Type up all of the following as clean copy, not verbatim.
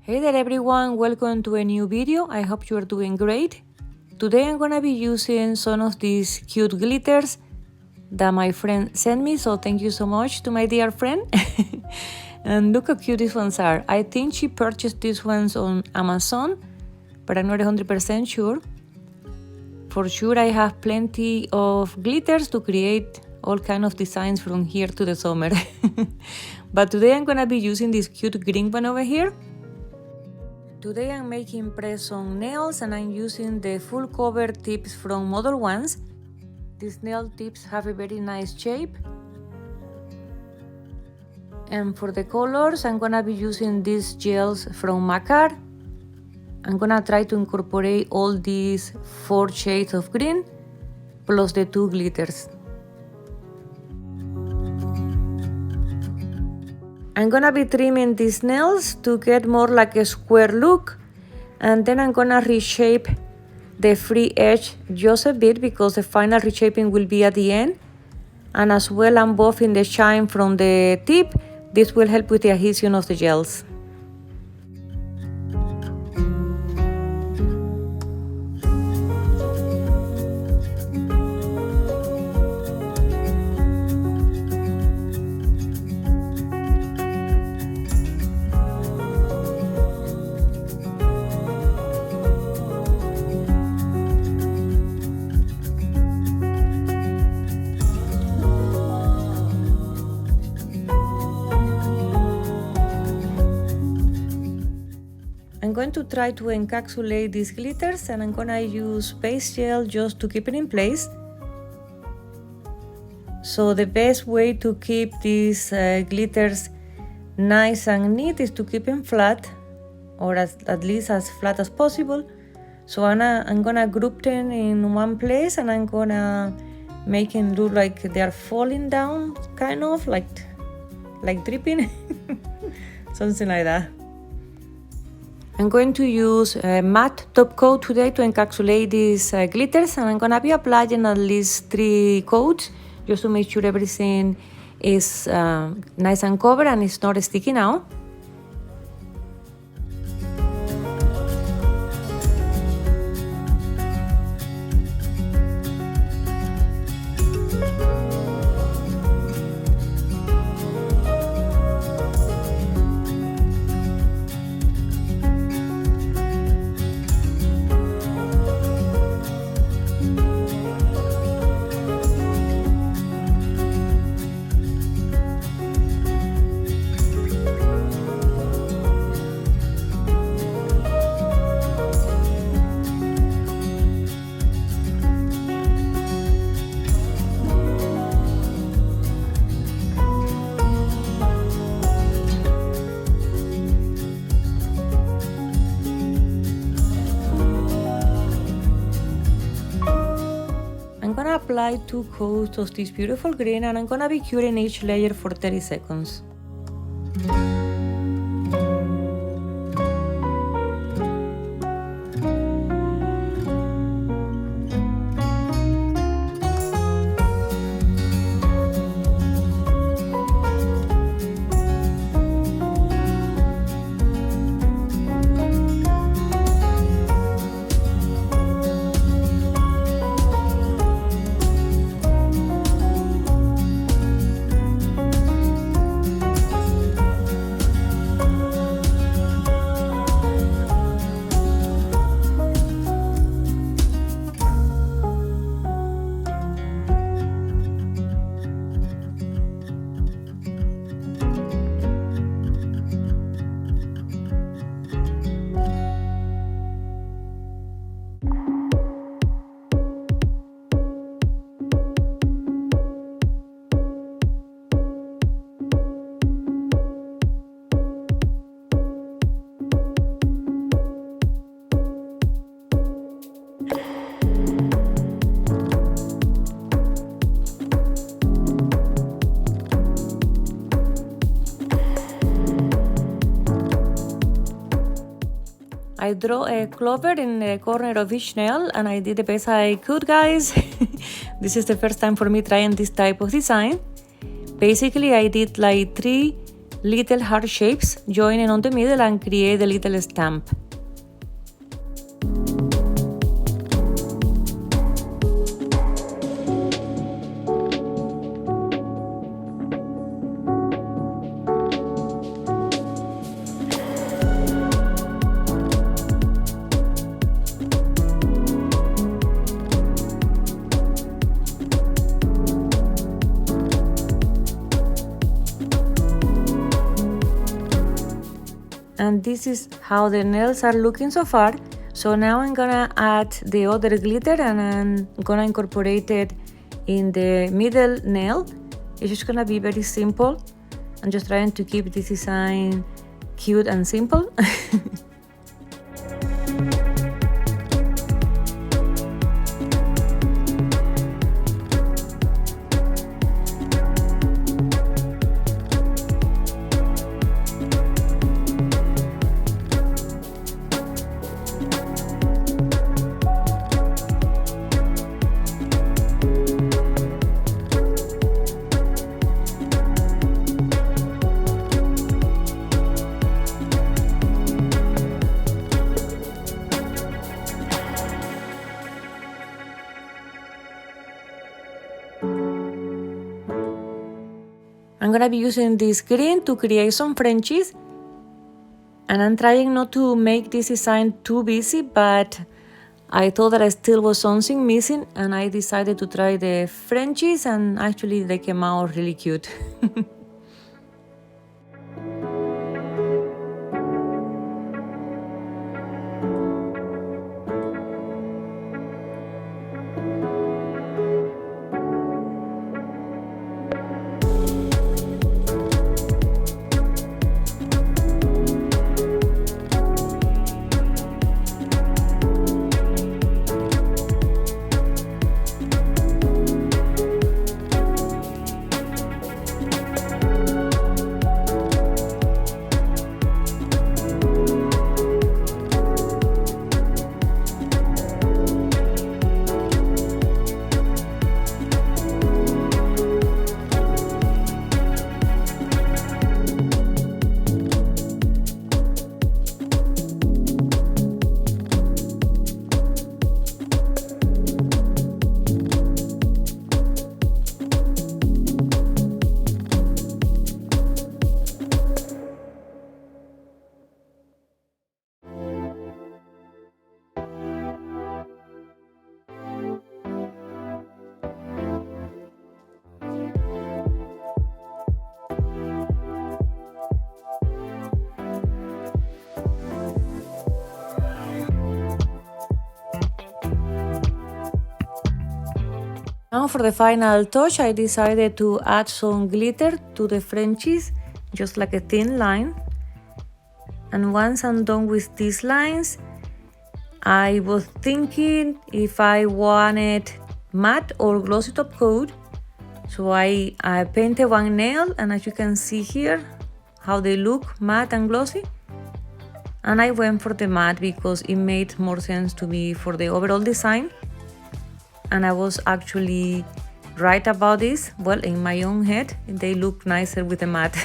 Hey there everyone, welcome to a new video. I hope you are doing great. Today I'm gonna be using some of these cute glitters that my friend sent me, so thank you so much to my dear friend. And look how cute these ones are. I think she purchased these ones on Amazon, but I'm not 100% sure. For sure I have plenty of glitters to create all kind of designs from here to the summer. But today I'm gonna be using this cute green one over here. Today I'm making press-on nails and I'm using the full cover tips from Model Ones. These nail tips have a very nice shape. And for the colors, I'm gonna be using these gels from Macar. I'm gonna try to incorporate all these 4 shades of green plus the 2 glitters. I'm gonna be trimming these nails to get more like a square look, and then I'm gonna reshape the free edge just a bit because the final reshaping will be at the end. And as well, I'm buffing the shine from the tip. This will help with the adhesion of the gels. I'm going to try to encapsulate these glitters, and I'm gonna use base gel just to keep it in place. So the best way to keep these glitters nice and neat is to keep them flat, or at least as flat as possible. So I'm gonna group them in one place, and I'm gonna make them look like they're falling down, kind of like dripping, something like that. I'm going to use a matte top coat today to encapsulate these glitters, and I'm gonna be applying at least 3 coats just to make sure everything is nice and covered and it's not sticking out. I'm gonna apply 2 coats of this beautiful green, and I'm gonna be curing each layer for 30 seconds. I draw a clover in the corner of each nail, and I did the best I could, guys. This is the first time for me trying this type of design. Basically, I did like 3 little heart shapes, joining on the middle and create a little stamp. And this is how the nails are looking so far. So now I'm gonna add the other glitter and I'm gonna incorporate it in the middle nail. It's just gonna be very simple. I'm just trying to keep this design cute and simple. I'm gonna be using this green to create some Frenchies, and I'm trying not to make this design too busy, but I thought that I still was something missing and I decided to try the Frenchies, and actually they came out really cute. Now for the final touch, I decided to add some glitter to the Frenchies, just like a thin line. And once I'm done with these lines, I was thinking if I wanted matte or glossy top coat. So I painted one nail, and as you can see here, how they look matte and glossy. And I went for the matte because it made more sense to me for the overall design. And I was actually right about this. Well, in my own head, they look nicer with the matte.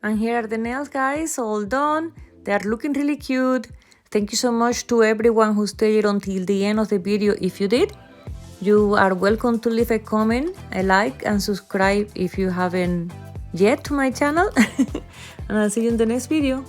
And here are the nails, guys, all done. They are looking really cute. Thank you so much to everyone who stayed until the end of the video. If you did, you are welcome to leave a comment, a like, and subscribe if you haven't yet to my channel. And I'll see you in the next video.